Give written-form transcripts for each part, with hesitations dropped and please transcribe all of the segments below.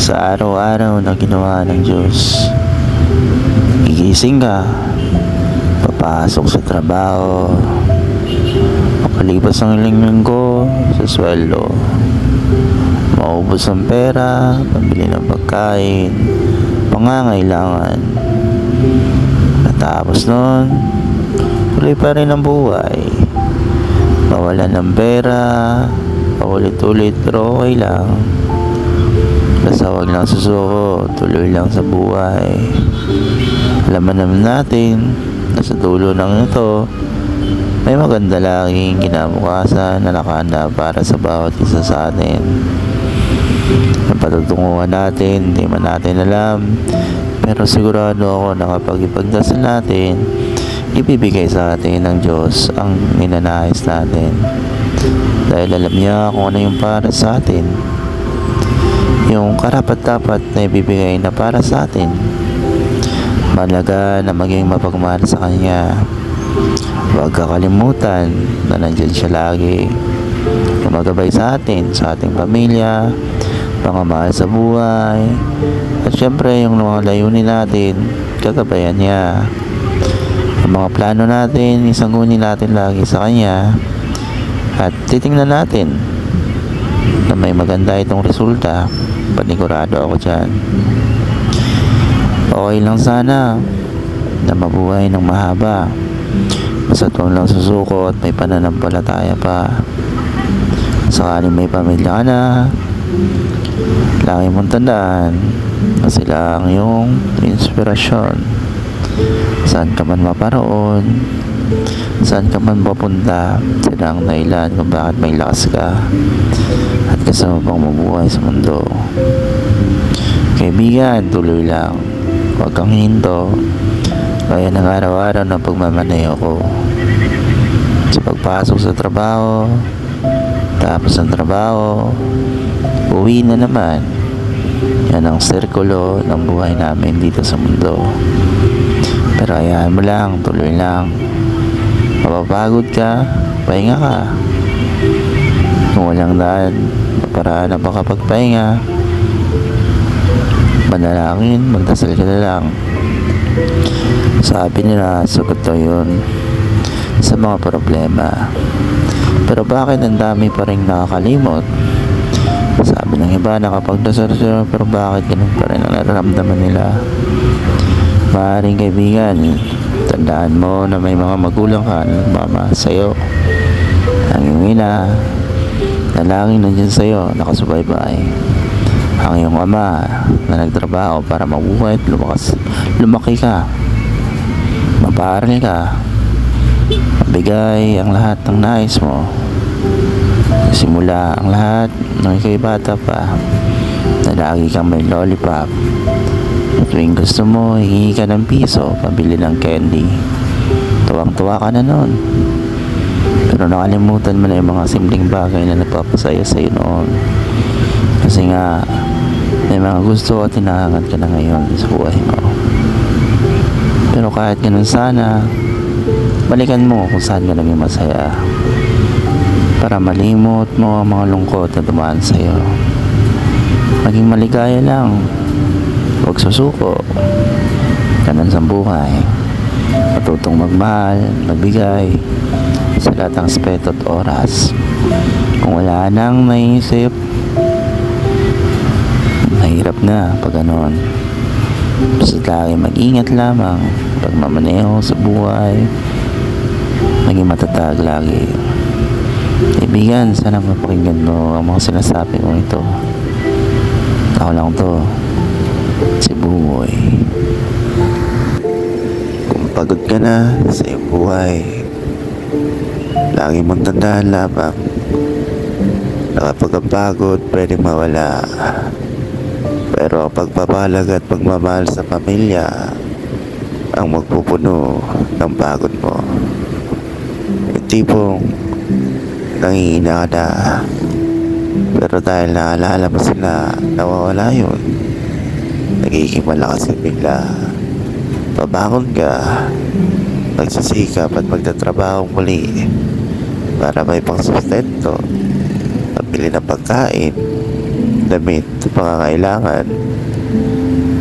Sa araw-araw na ginawa ng Diyos, gigising ka, papasok sa trabaho, makalipas ang ilang linggo sa sweldo, maubos ang pera, pambili ng pagkain, pangangailangan. Natapos nun, tuloy pa rin ang buhay. Mawalan ng pera, paulit-ulit, pero okay lang. Basta wag lang susuko, tuloy lang sa buhay. Alam naman natin na sa dulo ng ito, may maganda laging kinabukasan na nakahanda para sa bawat isa sa atin. Ang patutunguhan natin, hindi man natin alam, pero sigurado ako na kapag ipagdasal natin, ibibigay sa atin ng Diyos ang ninanais natin. Dahil alam niya kung ano yung para sa atin, yung karapat-dapat na ibibigay na para sa atin. Mahalaga na maging mapagmahal sa Kanya. Huwag kakalimutan na nandyan siya lagi, gumagabay sa atin, sa ating pamilya, mga mahal sa buhay, at syempre yung mga layunin natin, kagabayan niya. Ang mga plano natin, isanggunin natin lagi sa Kanya, at titingnan natin na may maganda itong resulta. Panigurado ako dyan. Okay lang sana na mabuhay ng mahaba, basta lang susuko at may pananampalataya pa. Sakaling may pamilya ka na, lagi mong tandaan na sila ang iyong inspirasyon. Saan ka man maparoon, saan ka man papunta, sila ang dahilan kung bakit may lakas ka at kasama pang mabuhay sa mundo. Kaibigan, tuloy lang, huwag kang hinto. Kaya ng araw-araw na pagmamaneho ko, sa pagpasok sa trabaho, tapos ng trabaho, uwi na naman. Yan ang sirkulo ng buhay namin dito sa mundo. Pero hayaan mo lang, tuloy lang. Mapapagod ka, pahinga ka. Kung walang daan, para na makapagpahinga, manalangin, magdasal ka na lang. Sabi nila, sagot daw yun sa mga problema. Pero bakit ang dami pa rin nakakalimot? Sabi ng iba, nakapagdasal sila, pero bakit ganun pa rin ang nararamdaman nila? Maaaring kaibigan, tandaan mo na may mga magulang ka na mama sa'yo. Ang iyong ina, na laging nandyan sa'yo, nakasubaybay. Ang iyong ama, na nagtrabaho para mabuhay at lumaki ka. Maparal ka. Mabigay ang lahat ng nais mo. Simula ang lahat nung ikaw'y bata pa, na lagi kang may lollipop. Tuwing gusto mo, hihingi ka ng piso, pabili ng candy. Tuwang-tuwa ka na nun. Pero nakalimutan mo na yung mga simpleng bagay na nagpapasaya sa'yo noon. Kasi nga, may mga gusto at hinahangat ka na ngayon sa buhay mo. Pero kahit ganun sana, balikan mo kung saan ka naging masaya, para malimot mo ang mga lungkot na dumaan sa'yo. Maging maligaya lang, huwag susuko. Ganun sa buhay. Matutong magmahal, magbigay sa lahat ng aspeto at oras. Kung wala nang naisip, mahirap na pag ganon. Basta lagi mag-ingat lamang pagmamaneho sa buhay, maging matatag lagi. Kaibigan, sana mapakinggan mo ang mga sinasabi ko ito. Ako lang to, si Bumoy. Kung pagod ka na sa iyong buhay, lagi mong tandaan lamang na kapag ang pagod pwedeng mawala, pero ang pagpapalag at pagmamahal sa pamilya ang magpupuno ng pagod mo. Yung tipong nangihina ka na, pero dahil naalala mo sila, nawawala yun. Nagiging malakas ka bigla. Babangon ka, magsisikap at magtatrabaho muli para may pangsustento, pabili ng pagkain, damit at pangangailangan.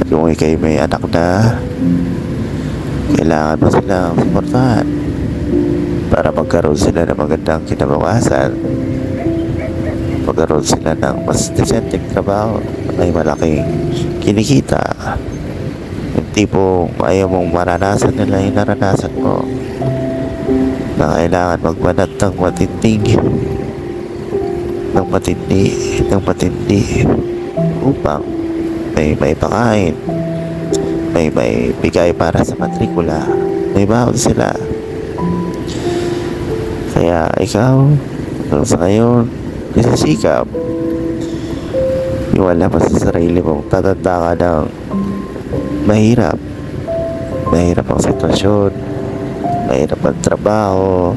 At kung ikay may anak na, kailangan mo silang suportahan para magkaroon sila ng magandang kinabukasan, magkaroon sila ng mas decenteng trabaho na may malaking kinikita. Yung tipong ayaw mong maranasan nila yung naranasan mo, na kailangan magbanat ng matindi upang may pakain, may bigay para sa matrikula, may baon sila. Kaya ikaw sa ngayon nasisikap, iwala pa sa sarili mong tatanda ka ng mahirap ang sitwasyon, mahirap ang trabaho,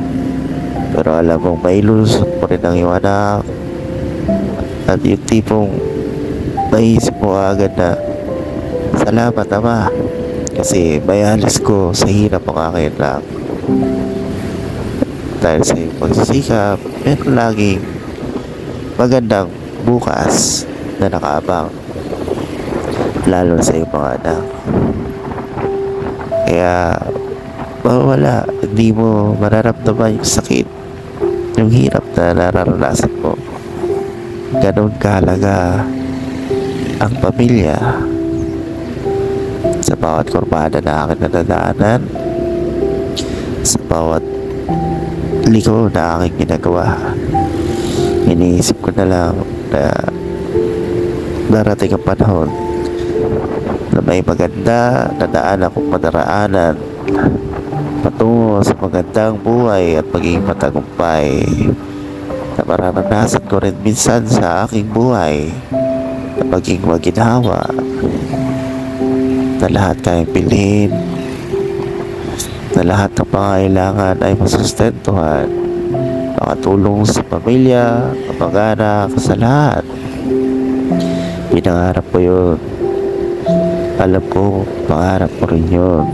pero alam mong may lulusot mo rin ang iyong anak. At yung tipong naisip mo agad na, salamat Ama, kasi may alis ko sa hirap ang aking anak. Dahil sa iyong pagsisikap, meron laging magandang bukas na nakaabang, lalo sa iyong mga anak. Kaya mawala, hindi mo mararamdaman yung sakit, yung hirap na nararanasan mo. Ganon kahalaga ang pamilya sa bawat kurbada na aking nadadaanan, sa bawat liko na aking ginagawa. Iniisip ko na lang na darating ang panahon na may maganda na daan akong madaraanan patungo sa magandang buhay at maging matagumpay, na mararanasan ko rin minsan sa aking buhay na maging maginhawa, na lahat kayang bilhin, na lahat ng pangailangan ay masustentuhan, makatulong sa pamilya, kapag-anak, sa lahat. Pinangarap ko yun. Alam ko, pangarap ko rin yun.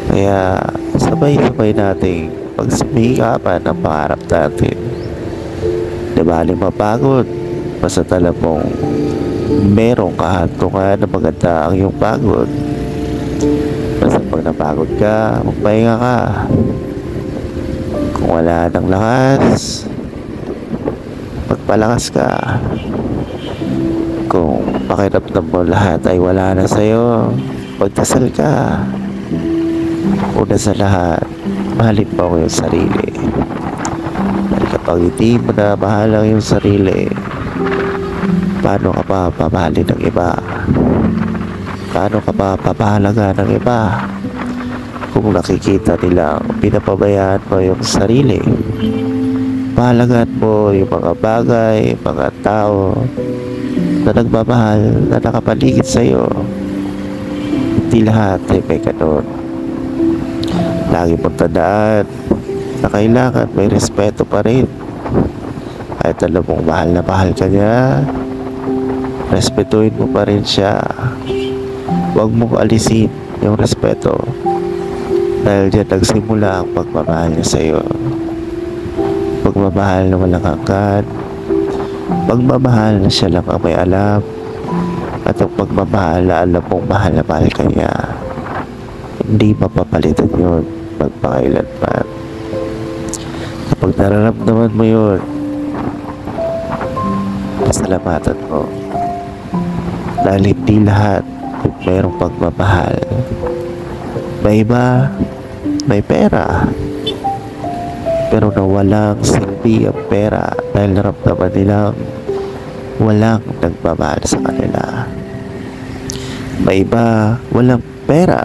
Kaya sabay-sabay nating pagsumikapan ang pangarap natin. Di bali mapagod, basta alam mong merong kahantungan na maganda ang iyong pagod. Basta pag napagod ka, magpahinga ka. Kung wala ng lakas, magpalakas ka. Kung pakiramdam mo lahat ay wala na sa'yo, magdasal ka. Una sa lahat, mahalin mo ang iyong sarili. Dahil kapag hindi mo na mahal ang iyong sarili, paano ka pa pamahalin ng iba? Paano ka pa papahalaga ng iba kung nakikita nilang pinapabayaan mo yung sarili? Pahalagaan mo yung mga bagay, mga tao na nagmamahal, na nakapaligid sa'yo. Hindi lahat ay may ganun. Lagi mong tandaan na kailangan may respeto pa rin. Kahit alam mong mahal na mahal ka niya, respetuhin mo pa rin siya. Huwag mong alisin yung respeto, dahil dyan nagsimula ang pagmamahal niya sa'yo. Pagmamahal na walang hanggan, pagmamahal na siya lang ang may alam, at ang pagmamahal na alam mong mahal na mahal ka niya. Hindi mapapalitan yun magpakailanman. Kapag nararamdaman mo yun, pasalamatan mo, dahil hindi lahat mayroong pagmamahal. May iba, may pera, pero nawalang silbi ang pera dahil naramdaman nilang walang nagmamahal sa kanila. May iba, walang pera,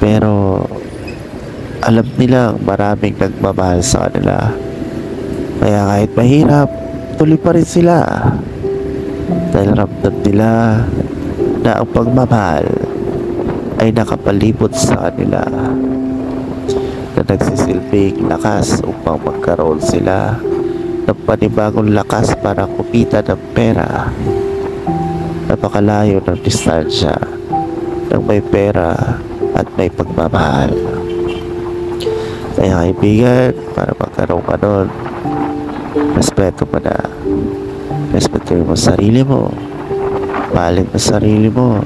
pero alam nilang maraming nagmamahal sa kanila. Kaya kahit mahirap, tuloy pa rin sila, dahil ramdam nila na ang pagmamahal ay nakapalibot sa kanila, na nagsisilbing lakas upang magkaroon sila ng panibagong lakas para kumita ng pera. Napakalayo ng distansya ng may pera at may pagmamahal. Kaya kaibigan, para magkaroon ka nun, respeto mo na respetuhin mo sarili mo, mahalin mo sarili mo,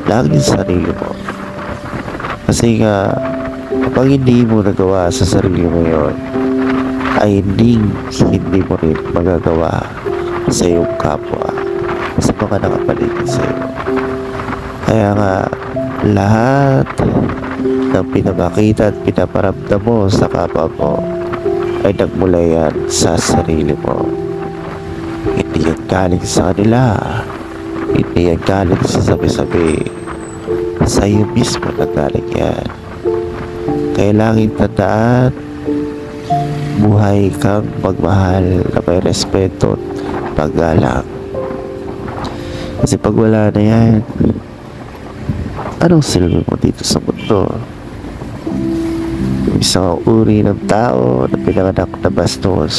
lagi sa sarili mo. Kasi nga, kapag hindi mo nagawa sa sarili mo yon, ay hindi mo rin magagawa sa iyong kapwa, sa mga nakapaligid sa iyo. Kaya nga, lahat ng pinapakita at pinaparamdam mo sa kapwa mo ay nagmula yan sa sarili mo. Hindi yan galing sa kanila, hindi yan galing sa sabi-sabi, sa iyo mismo na galing yan. Kailangan tandaan, buhay kang magmahal na may respeto at paggalang. Kasi pag wala na yan, anong silbi mo dito sa mundo? Isang uri ng tao na pinanganak na bastos.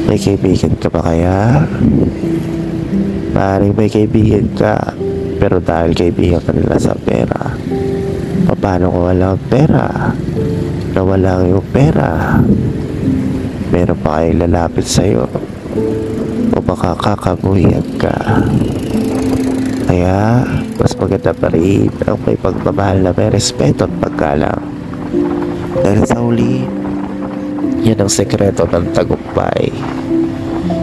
May kaibigan ka ba kaya? Maaaring may kaibigan ka, pero dahil kaibigan ka nila sa pera. Paano kung wala ang pera? Nawala ang iyong pera, meron pa kayong lalapit sa'yo o makakakaguhian ka. Kaya mas maganda pa rin ang may pagmamahal na may respeto at paggalang. Dahil sa huli, yan ang sekreto ng tagumpay.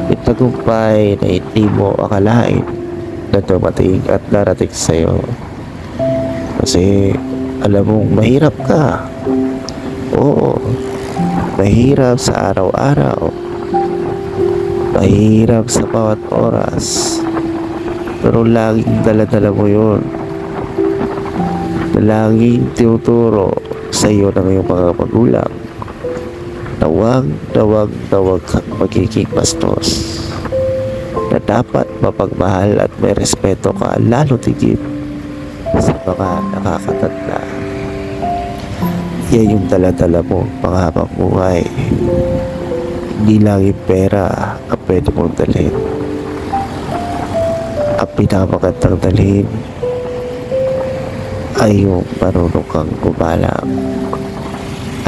Yung tagumpay na hindi mo akalain na dumating at darating sa'yo. Kasi alam mong mahirap ka. Oo, mahirap sa araw-araw, mahirap sa bawat oras, pero laging dala-dala mo yun, laging tinuturo sa iyo ng iyong mga magulang na huwag kang magiging bastos, na dapat mapagmahal at may respeto ka, lalo tigit sa mga nakakatanda. Yan yung dala-dala mo panghabang buhay. Hindi lang yung pera ang pwede mong dalhin. Ang pinakamagandang dalhin ay yung marunong kang gumalang,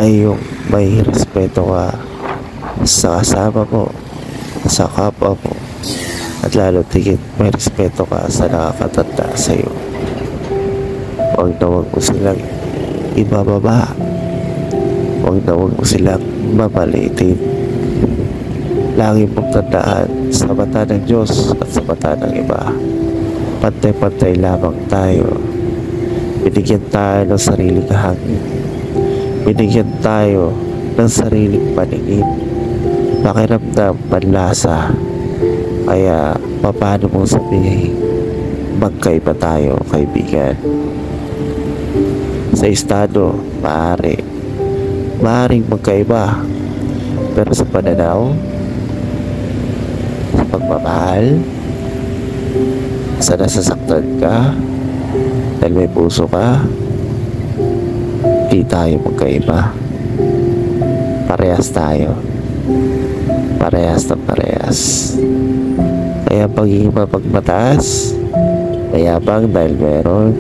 ay yung may respeto ka sa kasama mo, sa kapwa mo, at lalo tigit may respeto ka sa nakakatanda sa iyo. Huwag mo silang ibababa, huwag mo silang mamalitin. Lagi mong tandaan, sa mata ng Diyos at sa mata ng iba, pantay-pantay lamang tayo. Binigyan tayo ng sariling hangin, binigyan tayo ng sariling paningin, pakiramdam, panlasa. Kaya paano mong sabihin magkaiba tayo, kaibigan? Sa estado, maaaring magkaiba, pero sa pananaw, sa pagmamahal, sa nasasaktan ka dahil may puso ka, di tayo magkaiba. Parehas tayo, parehas na parehas. Kaya pagiging mapagmataas, mayabang dahil meron,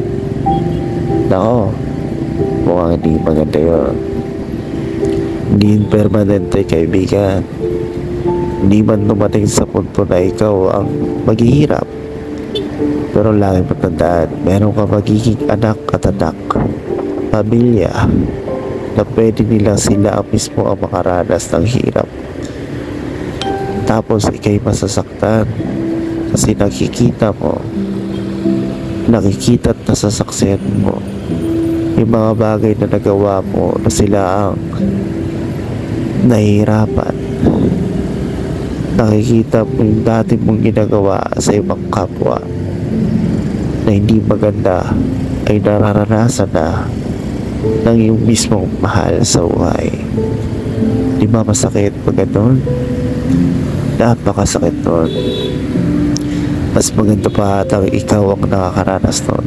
nako, mukhang hindi maganda yun. Hindi yun permanente, kaibigan. Hindi man dumating sa punto na ikaw ang maghihirap, pero lagi matandaan, meron ka magiging anak at anak, pamilya, na pwede nilang sila mismo ang makaranas ng hirap. Tapos ikay masasaktan kasi nakikita at nasasaksihan mo yung mga bagay na nagawa mo na sila ang nahihirapan. Nakikita mo yung dati mong ginagawa sa ibang kapwa na hindi maganda ay nararanasan na ng iyong mismong mahal sa buhay. Di ba masakit pag ganun? Napakasakit nun. Mas maganda pa atang ikaw ang nakakaranas nun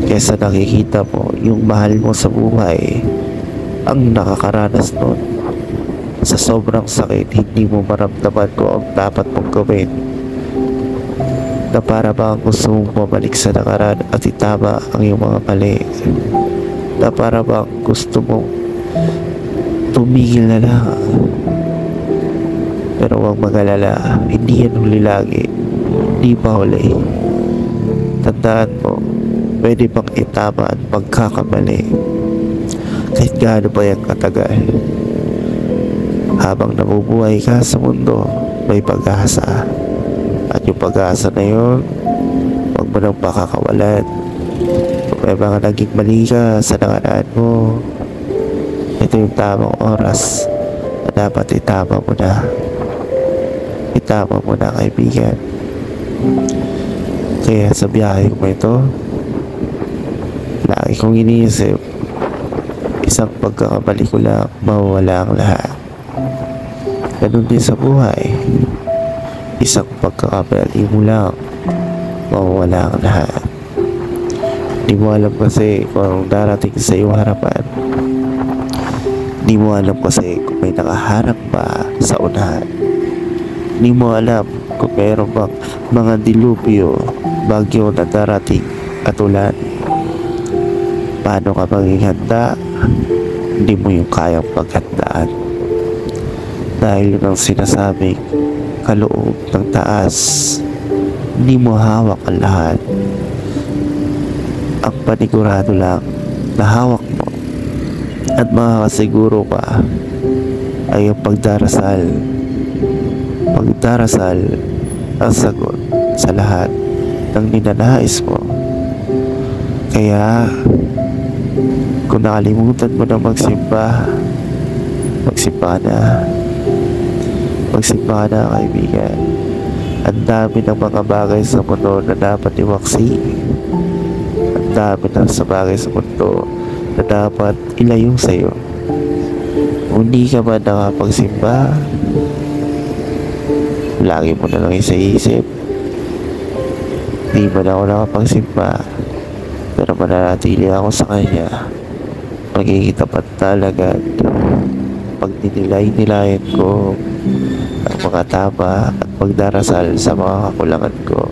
kesa nakikita mo yung mahal mo sa buhay ang nakakaranas nun. Sa sobrang sakit, hindi mo maramdaman kung ang dapat mong gawin, na para bang gusto mong mabalik sa nakaraan at itama ang iyong mga mali, na para bang gusto mong tumigil na lang Pero huwag magalala, hindi yan huli lagi. Hindi pa huli. Tandaan mo, pwede pang itama at pagkakamali. Kahit gaano pa yan katagal. Habang nabubuhay ka sa mundo, may pag-asa. At yung pag-asa na yun, huwag mo nang pakakawalan. Kung may mga naging mali ka sa nakaraan mo, ito yung tamang oras na dapat itama mo na. Itama mo na, kaibigan. Kaya sa biyahe ko ito, lagi kong iniisip, isang pagkakamali ko lang, mawawala ang lahat. Ganun din sa buhay. Isang pagkakamali mo lang, mawawala ang lahat. Di mo alam kasi kung anong darating sa iyong harapan. Di mo alam kasi kung may nakaharap pa sa unahan. Di mo alam kung mayroon bang mga dilubyo, bagyo na darating at ulan. Paano ka maging handa? Hindi mo yung kayang paghandaan. Dahil yun ang sinasabing kaloob ng taas, hindi mo hawak ang lahat. Ang panigurado lang na hawak mo at makakasiguro ka ay ang pagdarasal. Pagdarasal ang sagot sa lahat ng ninanais mo. Kaya kung nakalimutan mo na magsimba, magsimba na. Magsimba na, kaibigan. Ang dami ng mga bagay sa mundo na dapat iwaksi. Ang dami ng sa bagay sa mundo na dapat ilayo sa'yo. Kung hindi ka ba nakapagsimba, lagi mo na lang isa-isip, di ba na ako nakapagsimba, pero mananatili ako sa kanya. Magiging tapat talaga pag nilay-nilayan ko ang mga tama at pagdarasal sa mga kakulangan ko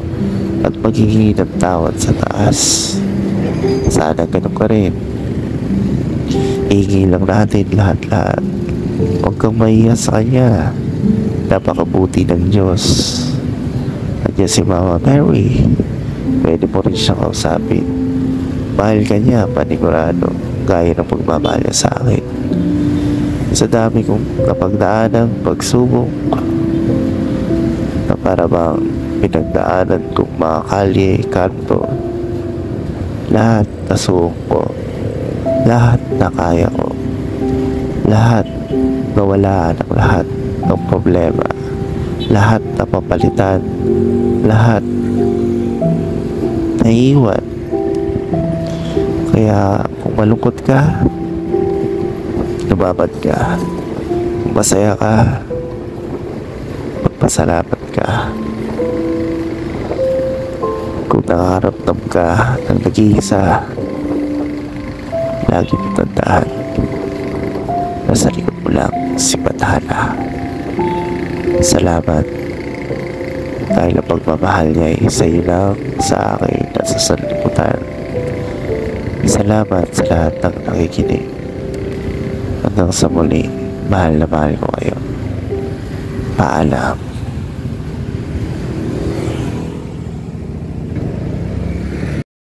at maghihingi ng tawad sa taas. Sana ganun ka rin. Ihingi lang natin lahat-lahat. Huwag kang mahiya sa kanya. Napakabuti ng Diyos. Nandiyan si Mama Mary. Pwede mo rin siyang kausapin. Mahal ka niya, panigurado, gaya ng pagmamahal niya sa akin. Sa dami kong kapagdaanang pagsubok na para bang pinagdaanan kong mga kalye, kanto, lahat nasuong ko, lahat na kaya ko, lahat nawala ng lahat ng problema, lahat na papalitan, lahat naiiwan. Kaya kung malungkot ka, lumabad ka. Kung masaya ka, magpasalamat ka. Kung nakaramdam ka ng nag-iisa, lagi mo tandaan, nasa likod mo lang si Bathala. Salamat dahil ang pagmamahal niya ay sa iyo lang, sa akin at sa sanlibutan. Salamat sa lahat ng nakikinig. Hanggang sa muli, mahal na mahal ko kayo. Paalam.